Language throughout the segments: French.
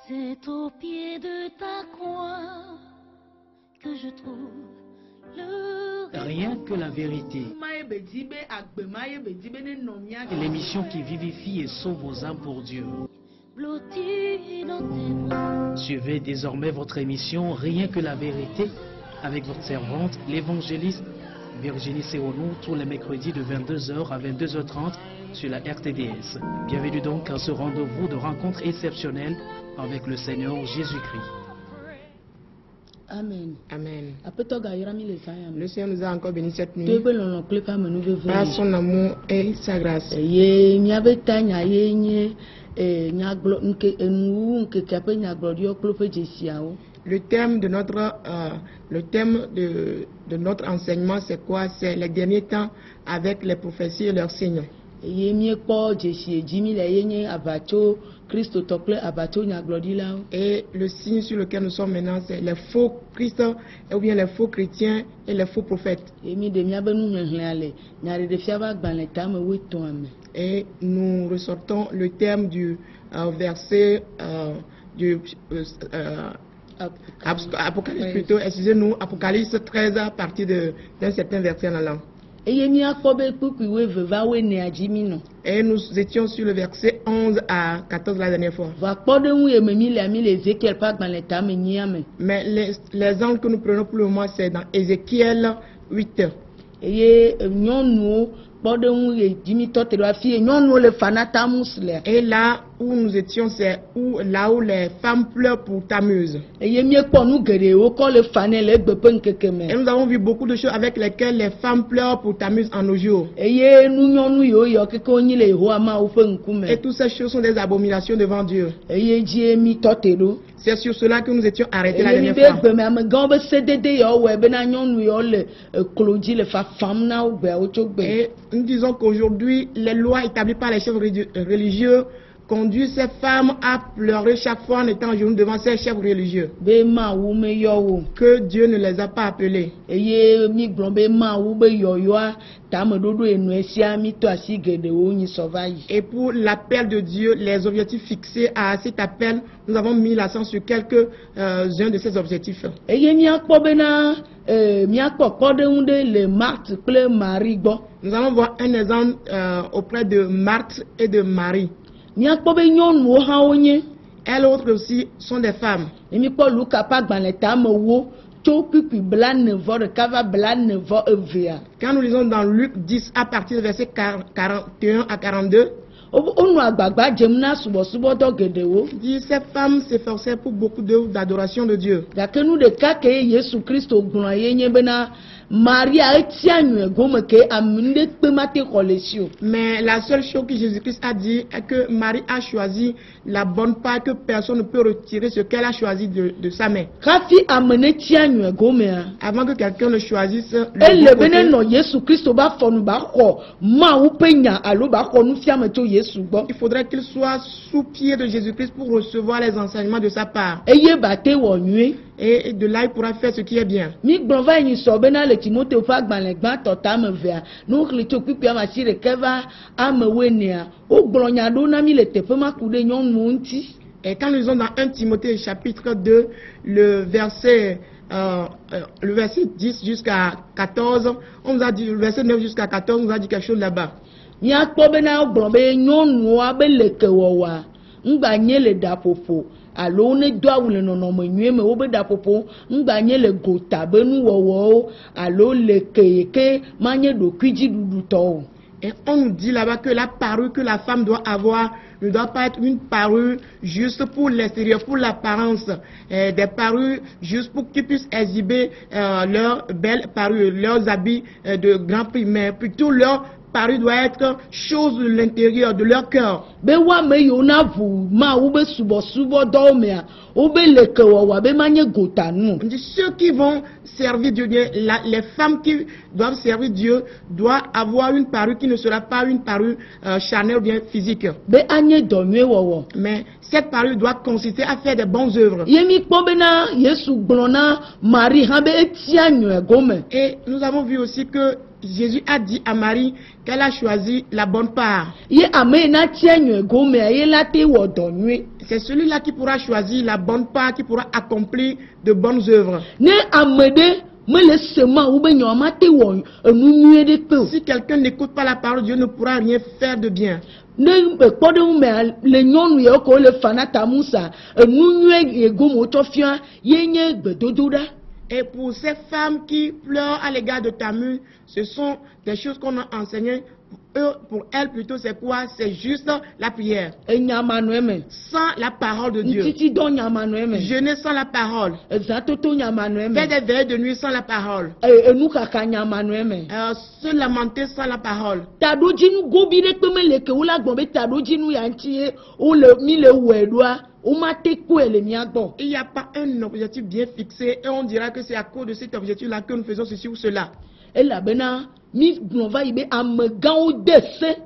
C'est au pied de ta croix que je trouve le Rien que la vérité. L'émission qui vivifie et sauve vos âmes pour Dieu. blotti dans tes bras. Suivez désormais votre émission Rien que la vérité avec votre servante, l'évangéliste Virginie Seonou, tous les mercredis de 22h à 22h30 sur la RTDS. Bienvenue donc à ce rendez-vous de rencontre exceptionnelle avec le Seigneur Jésus-Christ. Amen. Amen. Le Seigneur nous a encore béni cette nuit par Par son amour et sa grâce. Le thème de notre enseignement, c'est quoi? C'est les derniers temps avec les prophéties et leurs signes. Et le signe sur lequel nous sommes maintenant, c'est les faux Christ, ou bien les faux chrétiens et les faux prophètes. Et nous ressortons le thème du verset du Apocalypse plutôt, excusez-nous, Apocalypse 13 à partir d'un certain verset en allant. Et nous étions sur le verset 11 à 14 la dernière fois. Mais les angles que nous prenons pour le moment, c'est dans Ézéchiel 8. Et là où nous étions, c'est là où les femmes pleurent pour Tammuz. Et nous avons vu beaucoup de choses avec lesquelles les femmes pleurent pour Tammuz en nos jours. Et toutes ces choses sont des abominations devant Dieu. C'est sur cela que nous étions arrêtés la dernière fois. Et nous disons qu'aujourd'hui, les lois établies par les chefs religieux conduisent ces femmes à pleurer chaque fois en étant en genoux devant ces chefs religieux. Que Dieu ne les a pas appelés. Et pour l'appel de Dieu, les objectifs fixés à cet appel, nous avons mis l'accent sur quelques-uns de ces objectifs. Nous allons voir un exemple auprès de Marthe et de Marie. Elles autres aussi sont des femmes. Quand nous lisons dans Luc 10 à partir du verset 41 à 42, dit ces femmes s'efforçaient pour beaucoup d'œuvres d'adoration de Dieu. Mais la seule chose que Jésus-Christ a dit est que Marie a choisi la bonne part, que personne ne peut retirer ce qu'elle a choisi de sa main. Avant que quelqu'un ne choisisse le bon côté, il faudrait qu'il soit sous pied de Jésus-Christ pour recevoir les enseignements de sa part. Et de là, il pourra faire ce qui est bien. Et quand nous lisons dans 1 Timothée chapitre 2, le verset 10 jusqu'à 14, on nous a dit, le verset 9 jusqu'à 14, on nous a dit quelque chose là-bas. Alo ne do awu le nonome nyue me wo be da popo ngbanye le gota be nu wowo alo le keke manye do kwiji dudu to. Et on nous dit là-bas que la parure que la femme doit avoir ne doit pas être une parure juste pour l'extérieur, pour l'apparence, des parures juste pour qu'ils puissent exhiber leurs belles parures, leurs habits de grand prix, mais plutôt leur parure doit être chose de l'intérieur, de leur cœur. Ceux qui vont servir Dieu, les femmes qui doivent servir Dieu doivent avoir une parure qui ne sera pas une parure charnelle ou bien physique. Mais cette parure doit consister à faire des bonnes œuvres. Et nous avons vu aussi que Jésus a dit à Marie qu'elle a choisi la bonne part. Ye ame na tia nyue gome ye la te wo do nyue. C'est celui-là qui pourra choisir la bonne part, qui pourra accomplir de bonnes œuvres. Ne amede me le sema ou be nyoma te wo enu nyue de pe. Si quelqu'un n'écoute pas la parole de Dieu, ne pourra rien faire de bien. Ne kpɔɖe ŋu me le nyɔnu yewo ko le fanata musa enu nyue ye gome wo tsɔ fia ye nye gbedodoɖa. Et pour ces femmes qui pleurent à l'égard de Tammuz, ce sont des choses qu'on a enseignées. Pour elles plutôt, c'est quoi? C'est juste la prière. Enyamanueme. Sans la parole de Dieu. Ntiti do nyamanueme. Jeûner sans la parole. Ezatoto nyamanueme. Faire des veilles de nuit sans la parole. Enu kaka nyamanueme. Se lamenter sans la parole. Tadojinu gobi de kpeme leke wula gbɔbe tadojinu ya ŋti ye wole mi le wɔe ɖoa. Il n'y a pas un objectif bien fixé et on dira que c'est à cause de cet objectif-là que nous faisons ceci ou cela. Et là, mi va y be amegao desse.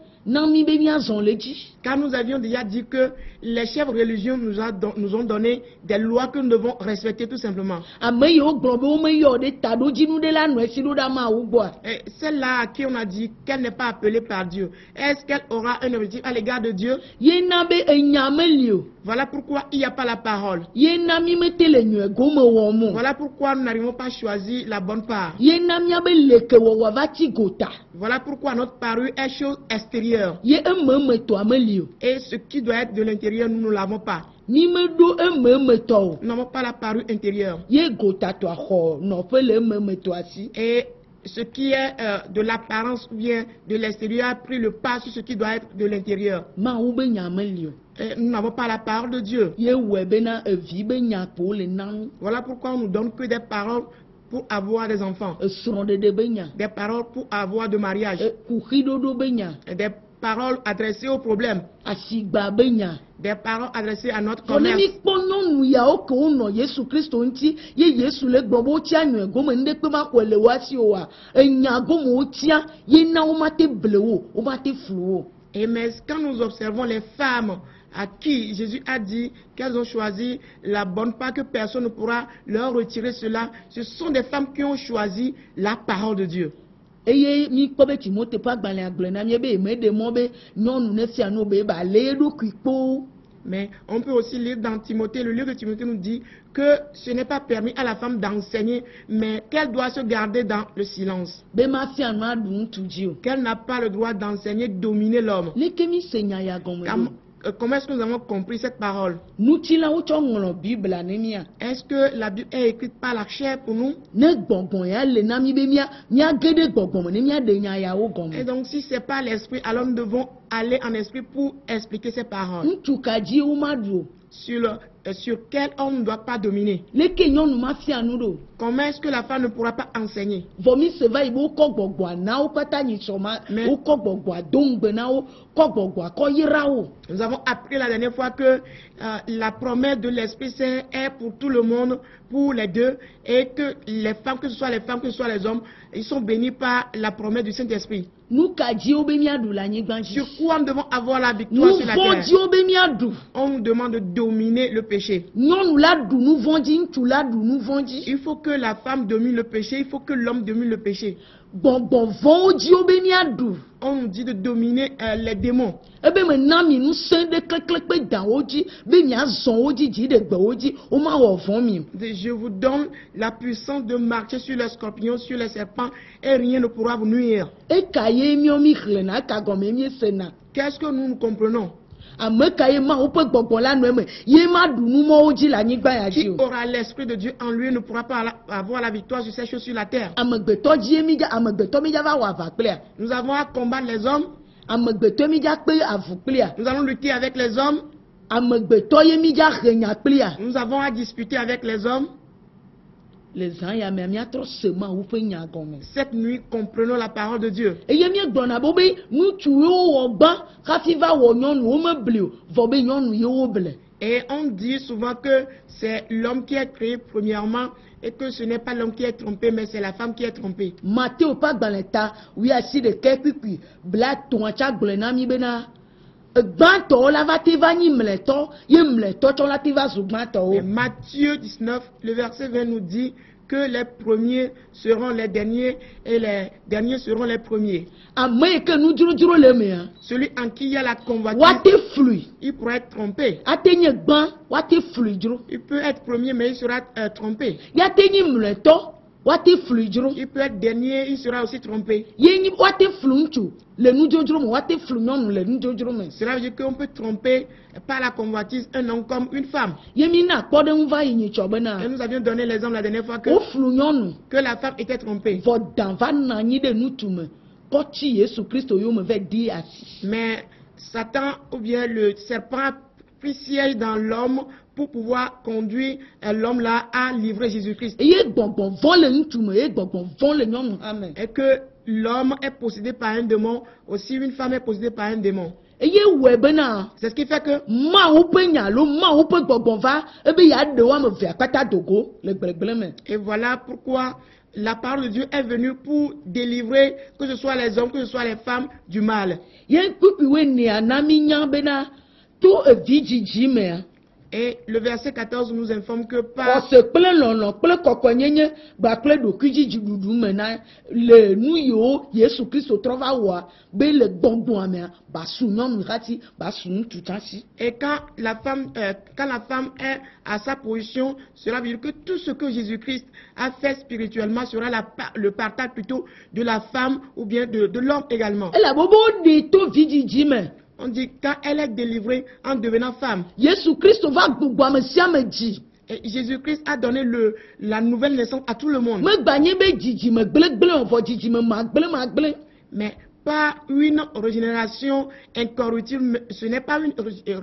Car nous avions déjà dit que les chefs religieux nous ont donné des lois que nous devons respecter tout simplement. Et celle-là à qui on a dit qu'elle n'est pas appelée par Dieu, est-ce qu'elle aura un objectif à l'égard de Dieu? Voilà pourquoi il n'y a pas la parole. Voilà pourquoi nous n'arrivons pas à choisir la bonne part. Voilà pourquoi notre parure est chose extérieure. Et ce qui doit être de l'intérieur, nous ne l'avons pas. Nous n'avons pas la parure intérieure. Et ce qui est de l'apparence ou bien de l'extérieur a pris le pas sur ce qui doit être de l'intérieur. Nous n'avons pas la parole de Dieu. Voilà pourquoi on nous donne que des paroles pour avoir des enfants. Des paroles pour avoir de mariage. Des paroles adressées aux problèmes. Des paroles adressées à notre commerce. Et mais quand nous observons les femmes à qui Jésus a dit qu'elles ont choisi la bonne part, que personne ne pourra leur retirer cela, ce sont des femmes qui ont choisi la parole de Dieu. Mais on peut aussi lire dans Timothée, le livre de Timothée nous dit que ce n'est pas permis à la femme d'enseigner, mais qu'elle doit se garder dans le silence. Qu'elle n'a pas le droit d'enseigner, de dominer l'homme. Comment est-ce que nous avons compris cette parole? Est-ce que la Bible est écrite par la chair pour nous? Et donc si ce n'est pas l'esprit, alors nous devons aller en esprit pour expliquer ces paroles. Sur quel homme ne doit pas dominer? Comment est-ce que la femme ne pourra pas enseigner? Nous avons appris la dernière fois que la promesse de l'Esprit Saint est pour tout le monde, pour les deux, et que les femmes, que ce soit les femmes, que ce soit les hommes, ils sont bénis par la promesse du Saint-Esprit. Sur quoi nous devons avoir la victoire sur la terre? On nous demande de dominer le péché. Il faut que la femme domine le péché, il faut que l'homme domine le péché. On nous dit de dominer les démons. Je vous donne la puissance de marcher sur les scorpions, sur les serpents, et rien ne pourra vous nuire. Qu'est-ce que nous comprenons? Qui aura l'esprit de Dieu en lui ne pourra pas avoir la victoire sur ces choses sur la terre. Nous avons à combattre les hommes. Nous allons lutter avec les hommes. Nous avons à disputer avec les hommes. Cette nuit, comprenons la parole de Dieu. Et on dit souvent que c'est l'homme qui est créé premièrement et que ce n'est pas l'homme qui est trompé, mais c'est la femme qui est trompée. Matthieu Matthieu 19, le verset 20 nous dit que les premiers seront les derniers et les derniers seront les premiers. ame ke nudrodro le mea Celui en qui il y a la convoitise, wate flui il pourrait être trompé. ate nye gban wate flui dro Il peut être premier, mais il sera trompé. yate nyi mleto wate flui dro Il peut être dernier, il sera aussi trompé. ye nyi wate flu ntsu le nudrodro me wate flu nyɔnu le nudrodro me Cela veut dire qu'on peut tromper par la convoitise un homme comme une femme. ye mi na kpɔ ɖe ŋu va yi nyitsɔ bena Et nous avions donné l'exemple la dernière fois wo flu nyɔnu que la femme était trompée. vɔ dan va na anyi ɖe nutu me kɔtsi Yesu Kristo yome ve di asi Mais Satan ou bien le serpent a pris siège dans l'homme pour pouvoir conduire l'homme là à livrer Jésus-Christ. eye gbɔgbɔ vɔ le ŋutsu me eye gbɔgbɔ vɔ le nyɔnu hã me Et que l'homme est possédé par un démon, aussi une femme est possédée par un démon. eye wɔe bena C'est ce qui fait que Mawu ƒe nya alo Mawu ƒe gbɔgbɔ va ebe yeaɖe wo ame evea kpata dogo le gblegble me. et voilà pourquoi la parole de Dieu est venue pour délivrer que ce soit les hommes, que ce soit les femmes du mal. Ye kpuikpuiwoe nea na mi nya bena to evi dzidzi mea Et le verset 14 nous informe que par xɔse kple lɔlɔ kple kɔkɔnyenye kpakple ɖokuidzidziɖuɖu me na le nu yiwo Yesu Kristo trɔ va wɔa be le gbɔgbɔa mea basu nyɔnu hati basu ŋutsu hati. et quand la femme est à sa position, cela veut dire que tout ce que Jésus-Christ a fait spirituellement sera le partage plutôt de la femme ou bien de l'homme également. Elabe bo ɖe to vi dzidzi me On dit quand elle est délivrée en devenant femme. Yesu Kristo va gbogbo ame sia me dzi. Et Jésus-Christ a donné la nouvelle naissance à tout le monde. Megba nye be dzidzime gblẽgblẽ o vɔ dzidzime magblẽ. Mais pas une régénération incorruptible. Ce n'est pas une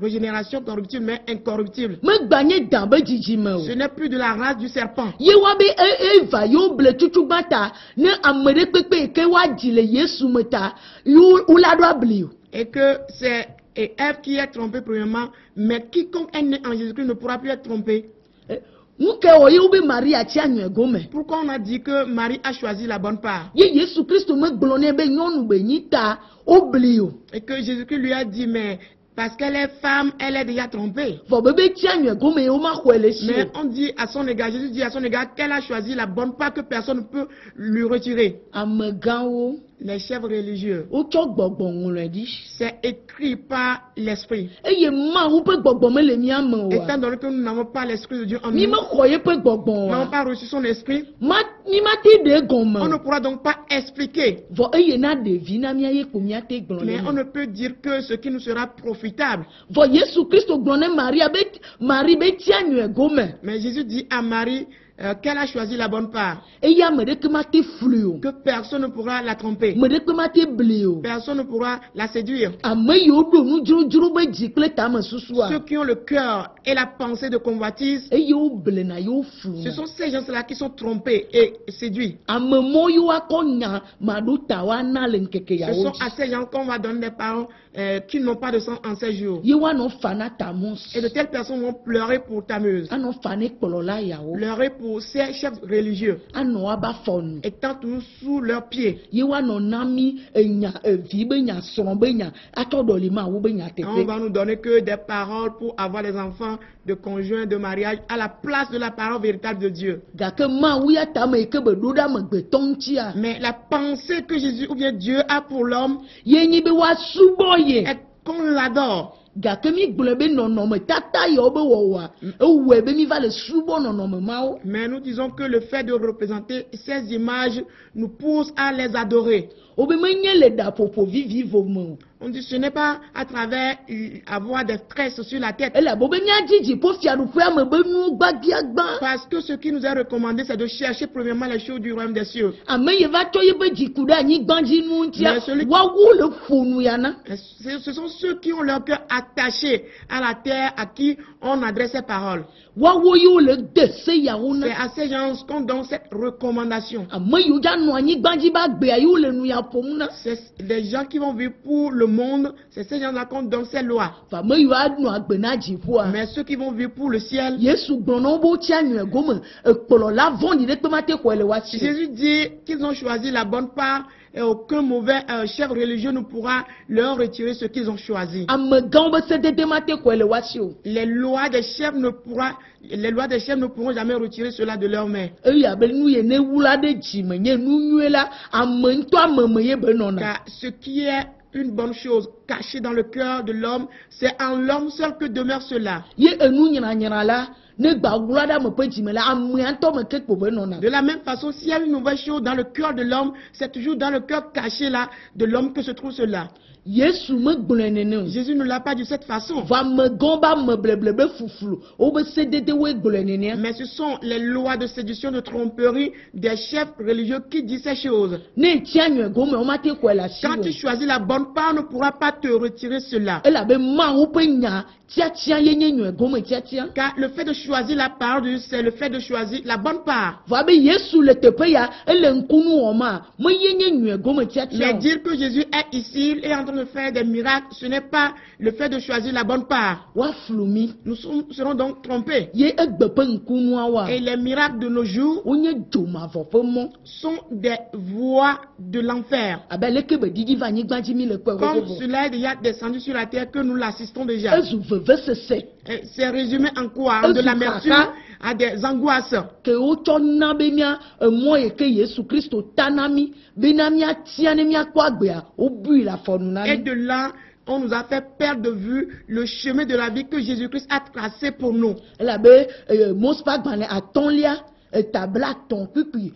régénération corruptible, mais incorruptible. Megba nye dan be dzidzime o. Ce n'est plus de la race du serpent. Ye wa be Eva yewo ble tutugbã ta ne ame ɖe kpekpe yi ke woadzi le Yesu me ta wo la ɖo abli o. Et que c'est Ève qui est trompée premièrement, mais quiconque est né en Jésus-Christ ne pourra plus être trompé. Nu ke wo ye wo be Maria tsi anyuɛ gome. Pourquoi on a dit que Marie a choisi la bonne part? Ye Yesu Kristo megblɔ nɛ be nyɔnu be nyi ta wobli o. Et que Jésus-Christ lui a dit, mais parce qu'elle est femme, elle est déjà trompée. Vɔ be be tsi anyuɛ gome ye wo ma xɔe le si Mais o. on dit à son égard, Jésus dit à son égard qu'elle a choisi la bonne part que personne ne peut lui retirer. Amegãwo Les chefs religieux. wotsɔ gbɔgbɔ ŋlɔe ɖi. C'est écrit par l'esprit. Eye Mawu ƒe gbɔgbɔ me le mía me o. Étant donné que nous n'avons pas l'esprit de Dieu en nous, Mi nous me xɔ ye ƒe gbɔgbɔ n'avons o. pas reçu son esprit, Mi ma te ɖe gɔme on ne o. pourra donc pas expliquer. Vɔ eye na ɖevi na mía ye ko mía te gblɔ Mais on ne. ne peut dire que ce qui nous sera profitable. Vɔ Yesu Kristo gblɔ ne Maria be Marie be tsi anyuɛ gome. Mais Jésus dit à Marie qu'elle a choisi la bonne part, Eye ame ɖeke ma te flui o. que personne ne pourra la tromper, Me ɖeke ma te bli o. personne ne pourra la séduire. Ame yiwo ɖo nudzrodzro be dzi kple tame susua. Ceux qui ont le cœur et la pensée de convoitise, Eye wo blena ye wo ce fluna. sont ces gens-là qui sont trompés et séduits. Ame mɔ yiwo akɔ nya maɖo ta woana le ŋkeke Ce yawo sont à dzi. ces gens qu'on va donner des parents qui n'ont pas de sang en ces jours. Ye woanɔ fa na Tamus. Et de telles personnes vont pleurer pour Tameuse, Anɔ fa ne kplɔla yawo. pleurer pour ces chefs religieux, Anɔ woaba fɔnu. étant toujours sous leurs pieds. Ye woanɔ na mi enya evi be nya srɔ̃ be nya atsɔ ɖɔli ma wo be nya Et on teƒe. va nous donner que des paroles pour avoir des enfants, de conjoints, de mariage, à la place de la parole véritable de Dieu. Gake Mawu ya tame yi ke be ɖo ɖe amegbetɔ ŋutia. Mais la pensée que Jésus ou bien Dieu a pour l'homme Ye nyi be woasubɔ ye. est qu'on l'adore. Gake mi gblɔ be nɔnɔmetata yawo be wɔwɔa ewɔe be mi va le subɔ nɔnɔme mawo. Mais nous disons que le fait de représenter ces images nous pousse à les adorer. Wo be menye le ɖaƒoƒo vivivo me o. On dit ce n'est pas à travers avoir des tresses sur la tête. Elabo be míadzidzi ƒo fiaɖuƒea me be nu gbagiagbã. Parce que ce qui nous est recommandé, c'est de chercher premièrement les choses du royaume des cieux. Ame yi va tsɔ yeƒe dziku ɖe anyigbadzinu ŋutia Mais celui- woawo le ƒonu ya na. Ce sont ceux qui ont leur cœur attaché à la terre à qui on adresse ces paroles. Woawo yiwo le de se yawo C'est na. à ces gens qu'on donne cette recommandation. Ame yiwo dza nɔ anyigbadzi ba gbea yiwo le nu ya ƒom na. C'est des gens qui vont vivre pour le le monde, c'est ces gens-là qu'on donne ces lois. va me yiwo anɔ agbe na dziƒoa. Mais ceux qui vont vivre pour le ciel, Yesu gblɔ na wo be wotsi anyuɛ gome ekplɔla vɔ̃ɖi ɖe kpe ma te xɔe le woasi. Jésus dit qu'ils ont choisi la bonne part et aucun mauvais chef religieux ne pourra leur retirer ce qu'ils ont choisi. Amegãwo be sedede ma te xɔe le woasi o. Les lois des chefs ne pourront jamais retirer cela de leurs mains. Eya be nu ye ne wula ɖe dzime nye nu nyuie la ame ŋutɔ ameme ye be nɔna. Car ce qui est une bonne chose cachée dans le cœur de l'homme, c'est en l'homme seul que demeure cela. Ye enu nyranyrã la ne gba wula ɖe ame ƒe dzime la amea ŋutɔ me ke kpo be nɔna. De la même façon, s'il y a une mauvaise chose dans le cœur de l'homme, c'est toujours dans le cœur caché là de l'homme que se trouve cela. Yesu me gblɔe nene o. Jésus ne l'a pas dit de cette façon. Va amegãwo be ame bleble be fuflu wobe sededewoe gblɔe nenea. Mais ce sont les lois de séduction, de tromperie des chefs religieux qui disent ces choses. Ne ŋti anyuɛ gome wo ma te xɔe le asi Quand tu o. choisis la bonne part, on ne pourra pas te retirer cela. Elabe Mawu ƒe nya tiatia ye nye nyuɛ gome tiatia. Car le fait de choisir la part de Dieu, c'est le fait de choisir la bonne part. Va be Yesu le teƒe ya ele ŋkunu wɔm a me ye nye nyuɛ gome tiatia Mais o. dire que Jésus est ici et en train de faire des miracles, ce n'est pas le fait de choisir la bonne part. Woaflu mi. Nous serons donc trompés. Ye egbe ƒe ŋkunuawoa Et les miracles de nos jours wonye dzomavɔ ƒe mɔ. sont des voies de l'enfer. Abe leke be didi va anyigba dzi mi le kpe Comme vovovo. cela est déjà descendu sur la terre que nous l'assistons déjà. Ezu vevesese Et c'est résumé en quoi? En de l'amertume, à des angoisses. ke wotsɔ na be mía emɔ yi ke Yesu Kristo ta na mi bena míatia ne míakpɔ agbea wobui le afɔnu na Et mi. de là, on nous a fait perdre de vue le chemin de la vie que Jésus-Christ a tracé pour nous. Elabe Mose ƒe agbalẽ atɔ̃lia tabla atɔ̃ kpikpi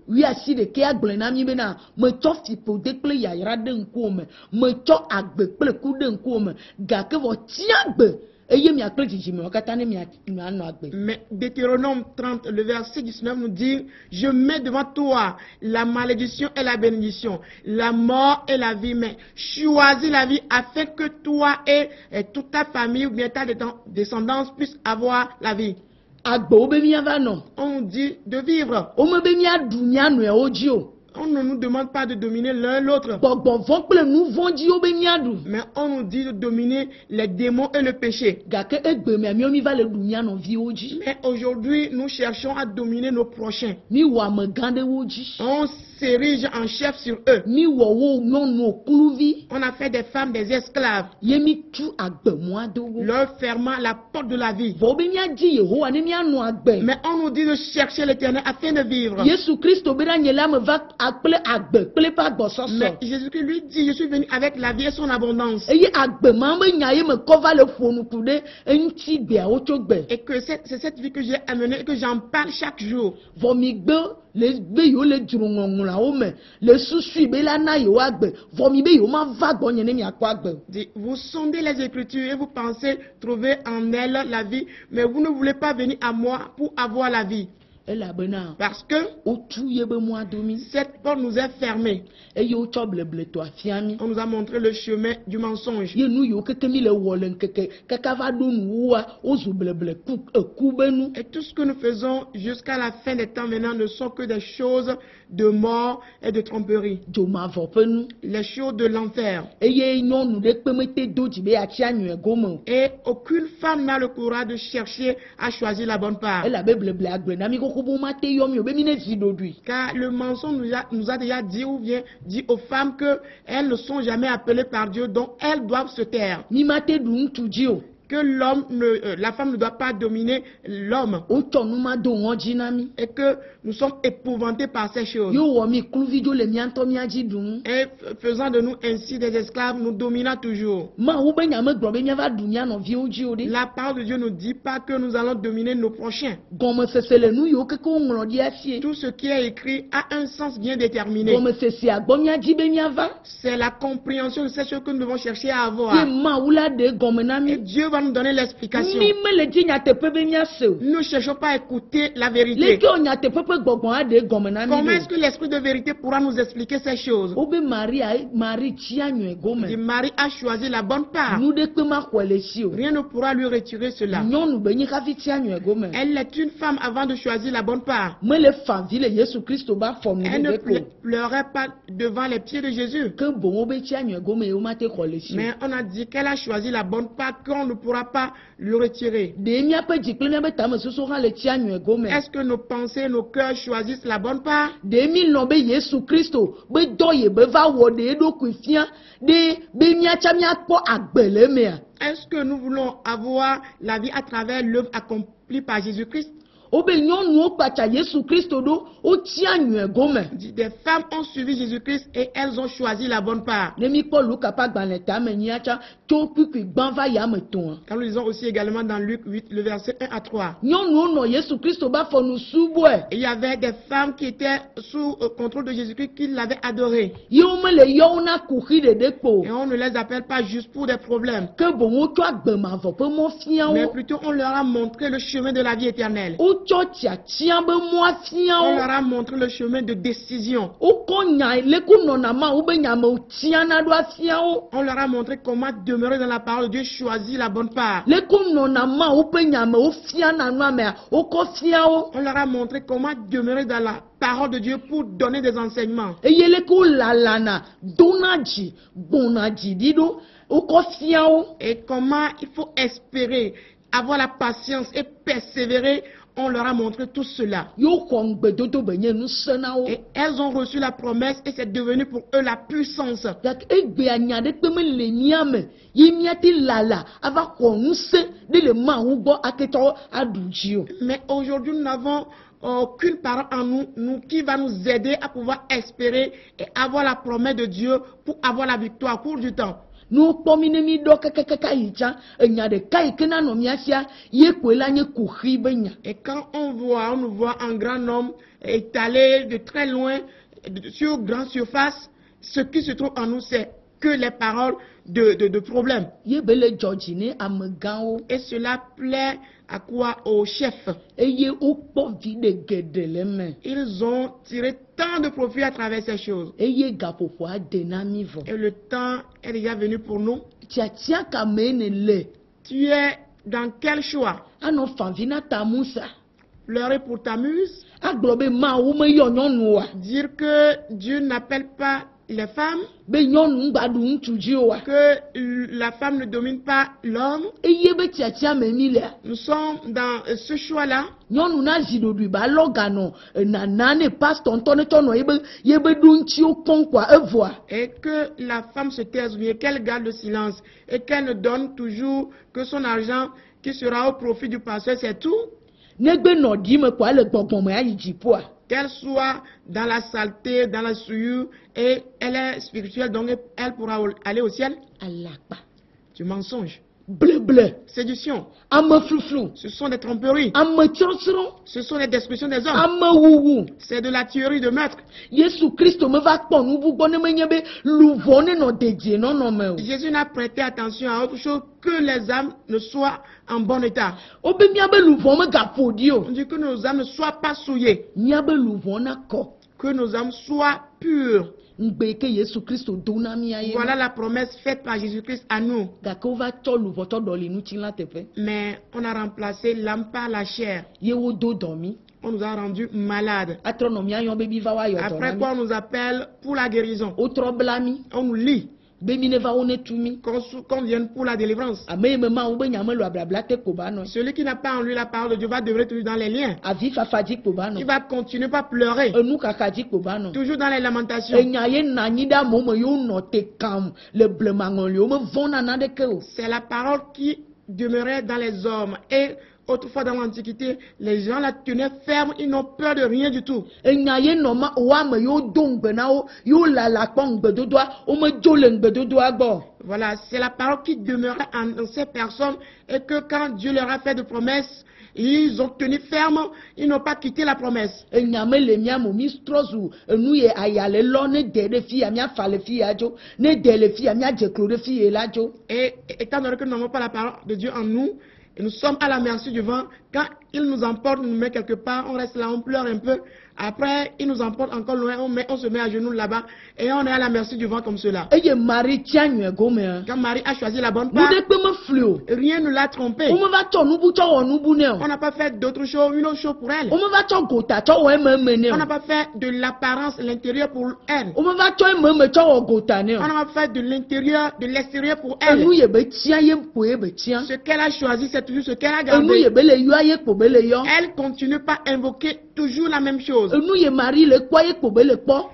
wuiasi ɖeke agblẽ na mi bena metsɔ fiƒode kple yayra ɖe ŋkuwome metsɔ agbe kple ku ɖe ŋkuwome gake vɔ tia gbe eye miakple dzidzimewo katã ne mianɔ agbe. Mais Deutéronome 30, le verset 19 nous dit, je mets devant toi la malédiction et la bénédiction, la mort et la vie, mais choisis la vie afin que toi et toute ta famille ou bien ta descendance puissent avoir la vie. Agbewo be miava nɔ. On nous dit de vivre. Wome be miaɖu mía nɔewo dzi o. On ne nous demande pas de dominer l'un l'autre, Gbɔgbɔ vɔ kple nu vɔ̃dziwo be miaɖu. mais on nous dit de dominer les démons et le péché. Gake egbe mea míawo mi va le ɖu mía nɔviwo dzi. Mais aujourd'hui, nous cherchons à dominer nos prochains. Mi wɔ amegã ɖewo dzi. On s'érige en chef sur eux. Mi wɔ wo nyɔnuwo kluvi. On a fait des femmes des esclaves, Ye mi tu agbemɔ aɖewo. leur fermant la porte de la vie. Vɔ be míadi Yehowa ne míanɔ agbe. Mais on nous dit de chercher l'Éternel afin de vivre. Yesu Kristo bena nye la me va kple agbe kple ƒe agbɔsɔsɔ. Mais Jésus-Christ lui dit, je suis venu avec la vie et son abondance. Eye agbema be nya ye me kɔ va le ƒonuku ɖe eŋuti gbeawo tso gbe. Et que c'est cette vie que j'ai amenée et que j'en parle chaque jour. Vɔ mi gbe le be yewo le dzroŋɔŋlɔawo me le susui be la na yewo agbe. Vɔ mi be yewo ma va gbɔnye ne miakpɔ agbe. Dit, vous sondez les Écritures et vous pensez trouver en elles la vie, mais vous ne voulez pas venir à moi pour avoir la vie. Elabena Parce que wotu ye be mɔa do mi. cette porte nous est fermée. Eye wotsɔ blebletɔ afia mi. On nous a montré le chemin du mensonge. Ye nu yiwo keke mi le wɔ le ŋkeke kaka va ɖo nuwua wozu bleble ku be nu. Et tout ce que nous faisons jusqu'à la fin des temps maintenant ne sont que des choses de mort et de tromperie. Dzomavɔ ƒe nu. Les choses de l'enfer. Eye nyɔnu ɖe kpe mete do dzi be yatsi anyuɛ gome o. Et aucune femme n'a le courage de chercher à choisir la bonne part. Elabe bleble agble na mi koko bo ma te yɔ mi o be mi ne zi ɖoɖoe. Car le mensonge nous a déjà dit ou bien dit aux femmes qu'elles ne sont jamais appelées par Dieu, donc elles doivent se taire. Mi ma te ɖu ŋutsu dzi o. Que la femme ne doit pas dominer l'homme. Wotsɔ nu ma do ŋɔdzi na mi. Et que nous sommes épouvantés par ces choses. Yo wɔ mi kluvidzo le mía ŋutɔ mía dzi ɖum. Et faisant de nous ainsi des esclaves, nous dominons toujours. Mawu be nya me gblɔ be míava ɖu mía nɔviwo dzi o ɖe. La parole de Dieu ne dit pas que nous allons dominer nos prochains. Gɔmesese le nu yiwo keke woŋlɔ ɖi asie. Tout ce qui est écrit a un sens bien déterminé. Gɔmesesea gbɔ mía dzi be míava. C'est la compréhension de ces choses que nous devons chercher à Ye avoir. Mawu la ɖe gɔme na Et mi. Dieu va va nous donner l'explication. mi me le di nyateƒe be miase o. Nous ne cherchons pas à écouter la Le vérité. ke o nyateƒe ƒe gbɔgbɔ aɖe gɔme na mi Comment ɖo. est-ce que l'esprit de vérité pourra nous expliquer ces choses? Wo be Marie tsi anyɔe Et gome. Marie a choisi la bonne part. Nu ɖe kpe ma xɔe le si o. Rien ne pourra lui retirer cela. Nyɔnu be nyi hafi tsi anyɔe gome. Elle est une femme avant de choisir la bonne part. Me le favi le Yesu Kristo ba fɔ nu Elle ne ɖe kpo. pleurait pas devant les pieds de Jésus. Ke boŋ wo be tsi anyɔe gome ye wo ma te xɔ le si o. Mais on a dit qu'elle a choisi la bonne part qu'on ne pourra pas lui retirer. Ɖe miaƒe dzi kple miaƒe tamesusu hã le tsi anyɔe gome. Est-ce que nos pensées, nos cœurs choisissent la bonne part? Ɖe mi lɔ̃ be Yesu Kristo be dɔ ye be va wɔ ɖe eɖokui fia ɖe be miatsa miakpɔ agbe le emea. Est-ce que nous voulons avoir la vie à travers l'œuvre accomplie par Jésus-Christ? Wo be nyɔnuwo kpatsa Yesu Kristo ɖo wotsi anyɔe gome. Des femmes ont suivi Jésus-Christ et elles ont choisi la bonne part. Ne mi kpɔ Luka ƒe agbalẽ tame nyia tsa tso kpikpi gbã va yame tɔa. Quand nous lisons aussi également dans Luc 8, le verset 1 à 3. Nyɔnuwo nɔ Yesu Kristo ba fɔ nu subɔe. Il y avait des femmes qui étaient sous contrôle de Jésus-Christ, qui l'avaient adoré. Yewo me le yɔwo na kuxi ɖeɖe kpo. Et on ne les appelle pas juste pour des problèmes, Ke boŋ wotsɔ agbemavɔ ƒe mɔ fia mais wo. plutôt on leur a montré le chemin de la vie éternelle. Wotsɔ tsiatsia be mɔa fia On wo. leur a montré le chemin de décision. Wokɔ nya leku nɔna ma wo be nyamewo tsiana ɖo afia wo. On leur a montré comment demeurer dans la parole de Dieu, choisir la bonne part. Leku nɔna ma wo be nyamewo fiana nua mea wokɔ fia wo. On leur a montré comment demeurer dans la parole de Dieu pour donner des enseignements. Eye leku lalana dona dzi gbɔna dzi ɖi ɖo wokɔ fia wo. Et comment il faut espérer, avoir la patience et persévérer. On leur a montré tout cela. Yewo xɔ ŋugbedodo be nye nusẽ na wo. Et elles ont reçu la promesse et c'est devenu pour eux la puissance. Gake egbea nya ɖe kpe me le mía me ye míate lala ava xɔ ŋusẽ ɖe le Mawu gbɔ aketɔ aɖu dzi o. Mais aujourd'hui, nous n'avons aucune parole en nous qui va nous aider à pouvoir espérer et avoir la promesse de Dieu pour avoir la victoire au cours du temps. Nous kpɔ mi ne mi ɖɔ kakakaka yi tsã enya ɖeka yi ke nanɔ mía sia ye koe la nye kuxi be nya. Et quand on nous voit un grand homme étalé de très loin sur grande surface, ce qui se trouve en nous, c'est que les paroles de problème. Ye be le dzɔ dzi ne amegãwo Et cela plaît à quoi? Aux chefs. eye wokpɔ viɖe geɖe le me Ils ont tiré tant de profit à travers ces choses. eye gaƒoƒoa de na mi vɔ. Et le temps est déjà venu pour nous. Tiatia kame ne le Tu es dans quel choix? anɔ favi na ta musa Pleurer pour ta muse? agblɔ be Mawu meyɔ nyɔnuwoa Dire que Dieu n'appelle pas les femmes? be nyɔnu ŋgba ɖu ŋutsu dzi oa. Que la femme ne domine pas l'homme? Eye be tiatia me mi lea. Nous sommes dans ce choix-là. Nyɔnu na zi ɖoɖoe ba lɔ ganɔ nana ne pastor ŋutɔ ne tsɔ nɔ ye be ɖo ŋutiwo kpɔm koa evɔa. Et que la femme se taise bien, qu'elle garde le silence et qu'elle ne donne toujours que son argent qui sera au profit du pasteur, c'est tout. Negbe nɔ ɖi me koa le gbɔgbɔme ayi dziƒoa. Qu'elle soit dans la saleté, dans la souillure, et elle est spirituelle, donc elle pourra aller au ciel. Alakpa. Du mensonge, Bleble. séduction, Ame fluflu. ce sont des tromperies, Ame tsrɔtsrɔ. ce sont des destructions des hommes, Ame wuwu. c'est de la tuerie de meurtre. Yesu Kristo me va kpɔ nubu gbɔ ne menye be luvɔ ne nɔ dedie nɔnɔme o. Jésus n'a prêté attention à autre chose que les âmes ne soient en bon état. Wobe miabe luvɔ me gaƒo ɖi o. On dit que nos âmes ne soient pas souillées, Miabe luvɔ na kɔ. que nos âmes soient pures. Ŋgbe ke Yesu Kristo do na mia ye. Voilà la promesse faite par Jésus-Christ à nous. Gake wova tsɔ luvɔ tsɔ ɖɔli ŋutilã teƒe. Mais on a remplacé l'âme par la chair. Ye wodo dɔ mi. On nous a rendus malades. Atrɔ nɔ mia yɔ be mi va woayɔ dɔ Après na quoi, mi. on nous appelle pour la guérison. Wotrɔ bla mi. On nous lit Be mi ne va wo ne tu mi. qu'on vienne pour la délivrance. Ame yi me ma wo be nya me lo ablabla te ko ba nɔ. Celui qui n'a pas en lui la parole de Dieu va demeurer toujours dans les liens. Avi fafa dzi ko ba Il nɔ. va continuer pas pleurer. Enu kaka dzi ko ba nɔ. Toujours dans les lamentations. Enya ye na anyi ɖe amewo me yewo nɔ te kam le blemaŋɔliwo me vɔ̃na naneke o. C'est la parole qui demeurait dans les hommes. Et Autrefois dans l'Antiquité, les gens la tenaient ferme, ils n'ont peur de rien du tout. enya ye nɔma wa me yo do ŋgbe na wo yo lala kpɔ ŋgbedodoa wo me dzo le ŋgbedodoa gbɔ. Voilà, c'est la parole qui demeurait en ces personnes et que quand Dieu leur a fait de promesses, ils ont tenu ferme, ils n'ont pas quitté la promesse. Enya me le mia mo mi trɔ zu enu ye aya le lɔ ne de ɖe fi ya mia fa le fi ya dzo ne de le fi ya mia dze klo ɖe fi ye la dzo. Et étant donné que nous n'avons pas la parole de Dieu en nous, et nous sommes à la merci du vent, quand il nous emporte, nous met quelque part, on reste là, on pleure un peu. Après, il nous emporte encore loin, on se met à genoux là-bas et on est à la merci du vent comme cela. Eye Marie tia nyuie gome. Quand Marie a choisi la bonne Nu part, ɖe kpe me fli o. rien ne l'a trompée. Wo me va tsɔ nubu tsɔ wɔ nubu ne o. On n'a pas fait d'autre chose, une autre chose pour elle. Wo me va tsɔ gota tsɔ wɔ eme ne On o. n'a pas fait de l'apparence, l'intérieur pour elle. Wo me va tsɔ eme tsɔ wɔ gota ne o. On n'a pas fait de l'intérieur, de l'extérieur pour elle. Enu ye be tia ye ko ye be tia. Ce qu'elle a choisi, c'est toujours ce qu'elle a Enu ye gardé. be le yɔa ye ko be le yɔ. Elle continue pas à invoquer toujours la même chose. Enu ye Marie le kpɔ ye ko be le kpɔ.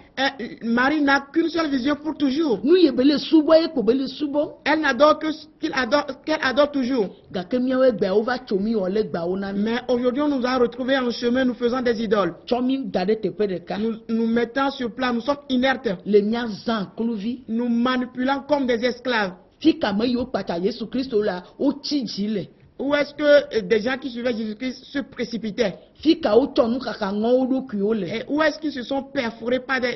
Marie n'a qu'une seule vision pour toujours. Nu ye be le subɔ ye ko be le subɔ. Elle n'adore que ce qu'elle adore toujours. Gake miawo gbea wo va tso mi wɔ le gbawo na mi. Mais aujourd'hui, on nous a retrouvés en chemin, nous faisant des idoles. Tsɔ mi da ɖe teƒe ɖeka. Nous mettant sur plat, nous sommes inertes. Le mia zã kluvi. Nous manipulant comme des esclaves. Fi kame yiwo kpata Yesu Kristo la wo tsi dzi le. Où est-ce que des gens qui suivaient Jésus-Christ se précipitaient? Fi ka wo tsɔ nu kaka ŋɔ wo ɖokuiwo le. Et où est-ce qu'ils se sont perforés par des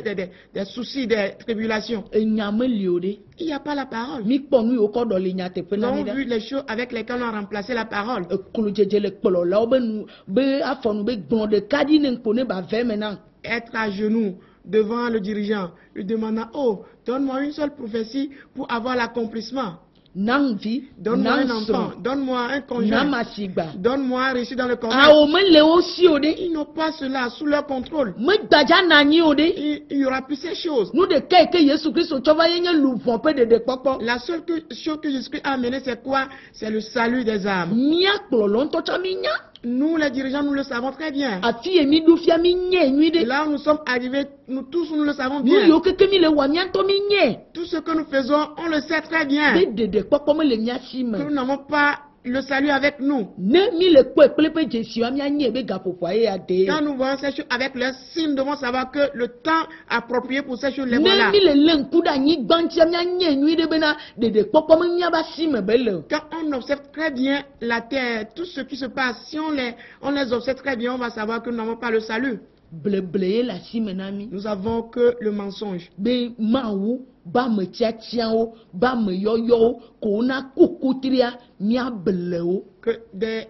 soucis, des tribulations? Enya me li o ɖe. Il n'y a pas la parole. Mi kpɔ nu yiwo kɔ ɖɔ le nyateƒe Nous na mi avons ɖa. vu les choses avec lesquelles on a remplacé la parole. Eklo dzedze le kplɔlawo be nu be afɔnu be gblɔ ɖeka ɖi ne ŋkpo ne ba vɛ me na. Être à genoux devant le dirigeant, lui demandant, oh, donne-moi une seule prophétie pour avoir l'accomplissement. Nanvi, Donne-moi un enfant, nansɔn, donne-moi un conjoint, namasigba. donne-moi un reçu dans le commerce. Awo me le wo si o ɖe. Ils n'ont pas cela sous leur contrôle. Me gbadza na anyi o ɖe. Il y aura plus ces choses. Nu ɖeka yi ke Yesu Kristo tsɔ va ye nye luvɔ ƒe ɖeɖekpɔkpɔ. La seule chose que Jésus a amené, c'est quoi? C'est le salut des âmes. Mia kplɔlɔ ŋutɔ tsɔ mi nya. Nous, les dirigeants, nous le savons très bien. Afi ye mi ɖo fia mi nye nyui Et ɖe. là où nous sommes arrivés, nous tous, nous le savons Nu bien. yiwo keke mi le wɔa mia ŋutɔ mi nye. Tout ce que nous faisons, on le sait très bien. Be ɖeɖekpɔkpɔ me le mia si me. Que nous n'avons pas le salut avec nous. Ne mi le kpɔe kple ƒe dzesiwa mia nye be gaƒoƒoa ye ya de. Quand nous voyons ces choses avec leurs signes, nous devons savoir que le temps approprié pour ces choses, les Ne voilà. mi le lé ŋku ɖe anyigba ŋutia mia nye nyui ɖe bena ɖeɖekpɔkpɔ me mia ba si me be le o. Quand on observe très bien la terre, tout ce qui se passe, si on les observe très bien, on va savoir que nous n'avons pas le salut. Bleble ye le asi me na mi. Nous avons que le mensonge. Be mawu ba me tiatiawo ba me yɔyɔwo ko wona kokotria mia ble wo. Que des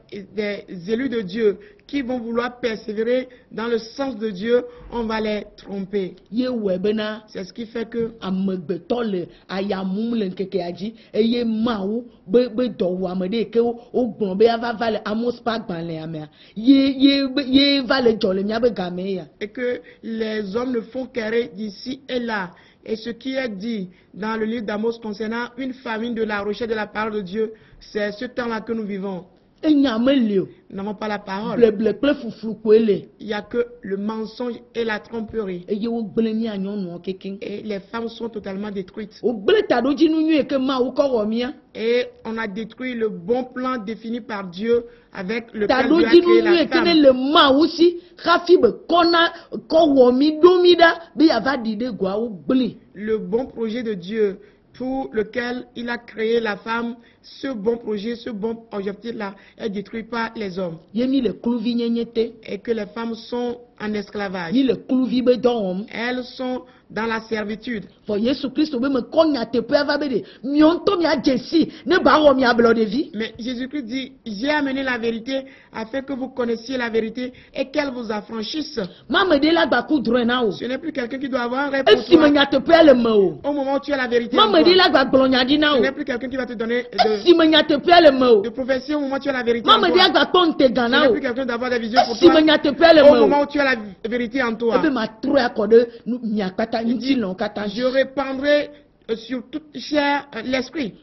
élus de Dieu qui vont vouloir persévérer dans le sens de Dieu, on va les tromper. Ye wɔe bena C'est ce qui fait que amegbetɔ le aya mum le ŋkekea dzi eye mawu be dɔwɔame ɖe yi ke wo gblɔ be ava va le Amos ƒe agbalẽa mea ye va le dzɔ le míabe game ya. et que les hommes ne font qu'errer d'ici et là. Et ce qui est dit dans le livre d'Amos concernant une famine de la recherche de la parole de Dieu, c'est ce temps-là que nous vivons. Enya me li o. Nous n'avons pas la parole. Bleble kple fuflu koe le. Il n'y a que le mensonge et la tromperie. Eye wo gble mia nyɔnuwo kekeŋ. Et les femmes sont totalement détruites. Wo gble taɖodzinu nyuie ke mawu kɔ wɔ mia. Et on a détruit le bon plan défini par Dieu avec lequel Dieu a Taɖodzinu créé la nyuie ke ne femme. le mawu si hafi be kɔ wɔ mi ɖo mi ɖa be yava ɖi ɖe goa wo gble. Le bon projet de Dieu pour lequel il a créé la femme, ce bon projet, ce bon objectif-là est détruit par les hommes. Ye mi le kluvi nyenye te. Et que les femmes sont en esclavage. Mi le kluvi be dɔ wɔm. Elles sont dans la servitude. Fɔ Yesu Kristo be me kɔ nyateƒea va be de miɔ ŋutɔ mia dze si ne ba wɔ mia blɔ ɖevi. Mais Jésus-Christ dit, j'ai amené la vérité afin que vous connaissiez la vérité et qu'elle vous affranchisse. Mame ɖe la gba ku drɔ̃e na o. Ce n'est plus quelqu'un qui doit avoir un rêve pour Esi me toi. nyateƒea le me o. Au moment où tu as la vérité en Mame ɖe toi, la gba gblɔ nya ɖi na ce o. n'est plus quelqu'un qui va te donner Esi me nyateƒea le me o. de prophétie au moment où tu as la vérité en Mame toi. ɖe gba kpɔ ntega Ce na n'est o. plus quelqu'un d'avoir des visions pour Esi me toi. nyateƒea le Au me moment o. où tu as la vérité en toi, Ebe ma trɔe akɔ ɖe mia katã ŋuti lɔ katã je dzi. répandrai sur toute chair l'esprit.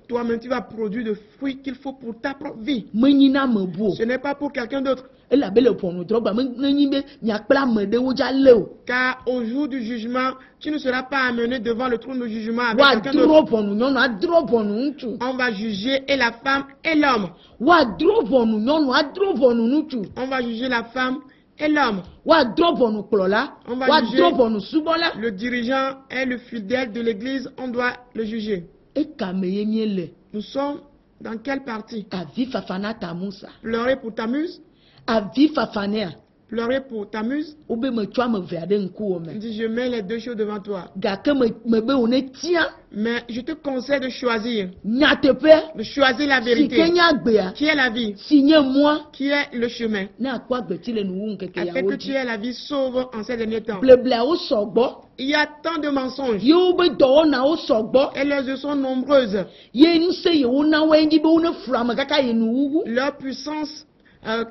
Toi-même, tu vas produire le fruit qu'il faut pour ta propre vie. Menyina me bo. Ce n'est pas pour quelqu'un d'autre. Ela be le ponu drogba menyi be miakpla me de wo ja le o. Car au jour du jugement, tu ne seras pas amené devant le trône de jugement avec Wa quelqu'un d'autre. dro ponu nyɔnu, a dro ponu ŋutsu. On va juger et la femme et l'homme. Wa dro ponu nyɔnu, a dro ponu ŋutsu. On va juger la femme et l'homme. Wa dro ponu kplɔla, On va wa juger dro ponu subɔla. le dirigeant et le fidèle de l'église, on doit le juger. Ekame ye miele. Nous sommes dans quelle partie? Avi fafana tamusa. Pleurer pour ta muse? Avi fafanea. Pleurer pour ta muse? Obe me tsɔ ame ve aɖe ŋkuwo Il me. dit, je mets les deux choses devant toi. Gake me be wo ne tia Mais je te conseille de choisir nyateƒe la si vérité. ke nye agbea Qui est la vie? si nye mɔa Qui est le chemin? ne akpɔ agbeti le nuwu ŋkeke Afin yawo que tu dzi. aies la vie sauve en ces derniers temps. Blebleawo sɔgbɔ. Il y a tant de mensonges Yewo be dɔwɔnawo sɔgbɔ. et leurs œuvres sont nombreuses. Ye ŋusẽ yewo na woe dzi be wo ne flu ame kaka yi nuwuwu. Leur puissance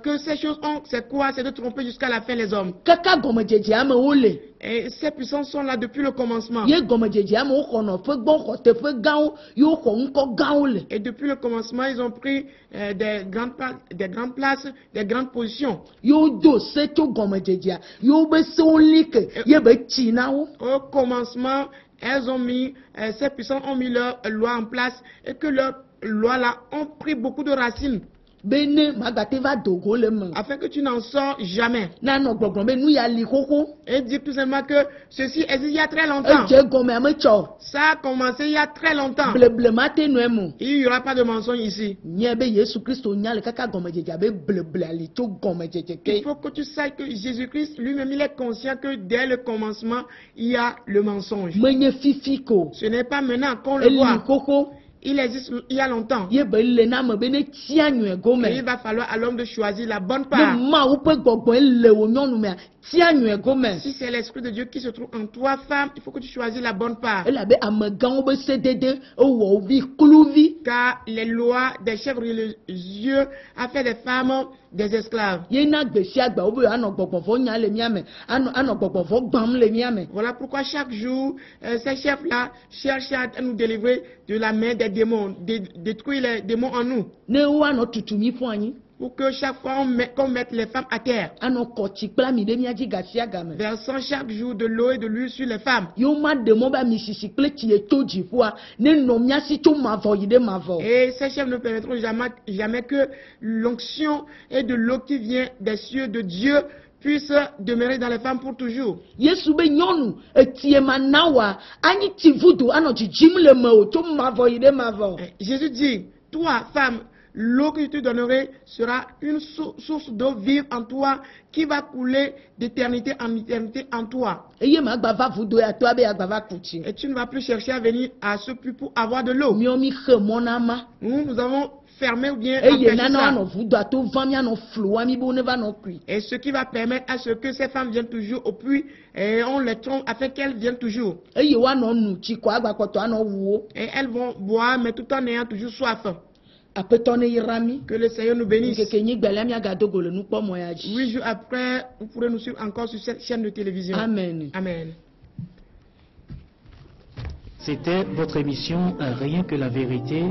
que ces choses ont, c'est quoi? C'est de tromper jusqu'à la fin les hommes. Kaka gɔmedzedzea me wo le. Et ces puissances sont là depuis le commencement. Ye gɔmedzedzea me wo xɔ nɔƒe gbɔ, xɔ teƒe gãwo, ye wo xɔ ŋkɔ gãwo le. Et depuis le commencement, ils ont pris des grandes places, des grandes positions. Ye wo do se tso gɔmedzedzea, ye wo be sewo li ke, ye be tsi na wo. Au commencement, elles ont mis, ces puissances ont mis leurs lois en place et que leurs lois là ont pris beaucoup de racines. Be ne magbate va dogo le me. Afin que tu n'en sors jamais. Nanɔ gbɔgblɔm be nu ya li xoxo. Et dire tout simplement que ceci existe il y a très longtemps. Edze gɔmea me tsɔ. Ça a commencé il y a très longtemps. Bleble ma te nɔe mo. Il n'y aura pas de mensonge ici. Nye be Yesu Kristo nya le kaka gɔmedzedzea be bleble ali tso gɔmedzedze Il ke. faut que tu saches que Jésus-Christ lui-même il est conscient que dès le commencement, il y a le mensonge. Menye fifi ko. Ce n'est pas maintenant qu'on le Eli voit. xoxo. Il existe il y a longtemps. Ye be le na me be ne tia nyuie Et gome. il va falloir à l'homme de choisir la bonne Ne part. Mawu ƒe gbɔgbɔ le wo nyɔnu mea tia nyuie gome. Si c'est l'Esprit de Dieu qui se trouve en toi, femme, il faut que tu choisisses la bonne part. Elabe amegãwo be sedede ewɔ wo vi kluvi. Car les lois des chefs religieux a fait des femmes des esclaves. Ye na gbe sia gbe wo be anɔ gbɔgbɔvɔ nya le mia me, anɔ gbɔgbɔvɔ gbãm le mia me. Voilà pourquoi chaque jour, ces chefs-là cherchent à nous délivrer de la main des démons, détruire les démons en nous. Ne wo anɔ tutu mi ƒu anyi. Pour que chaque fois qu'on mette les femmes à terre, Anɔ kɔ tsi kple ami ɖe mia dzi ga sia ga me. versant chaque jour de l'eau et de l'huile sur les femmes. Yewo ma ɖe mɔ be ami sisi kple tsi eto dziƒoa ne nɔ mia si tso mavɔ yi ɖe mavɔ. Et ces chefs ne permettront jamais que l'onction et de l'eau qui vient des cieux de Dieu puisse demeurer dans les femmes pour toujours. Yesu be nyɔnu etie ma na wa anyi tsi vudu anɔ dzidzim le me o tso mavɔ yi ɖe mavɔ. Jésus dit, toi, femme, l'eau que je te donnerai sera une source d'eau vive en toi qui va couler d'éternité en éternité en toi. Eye ma gba va vudu ya to abe agba va ku tsi. Et tu ne vas plus chercher à venir à ce puits pour avoir de l'eau. Miɔ mi xe mɔ na ma. Nous avons fermé ou bien Eye empêché nana ça. anɔ vudua to va mianɔ flua mi be wo ne va nɔ kui. Et ce qui va permettre à ce que ces femmes viennent toujours au puits et on les trompe afin qu'elles viennent toujours. Eye woanɔ nu tsi kɔ agbakpɔtɔ anɔ wu wo. Et elles vont boire mais tout en ayant toujours soif. Aƒetɔ ne yra mi. Que le Seigneur nous bénisse. Nkeke nyigbelia miagado go le nukpɔmɔ ya dzi. 8 jours après, vous pourrez nous suivre encore sur cette chaîne de télévision. Amen. Amen. C'était votre émission Rien que la vérité,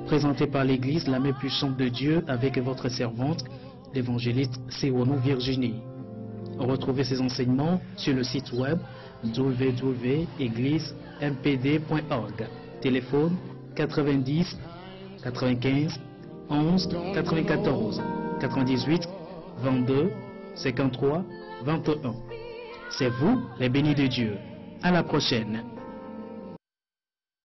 présentée par l'Église, la main puissante de Dieu, avec votre servante, l'évangéliste Sewono Virginie. Retrouvez ces enseignements sur le site web www.églisempd.org. Téléphone 90 95 11 94 98 22 53 21. C'est vous les bénis de Dieu. À la prochaine.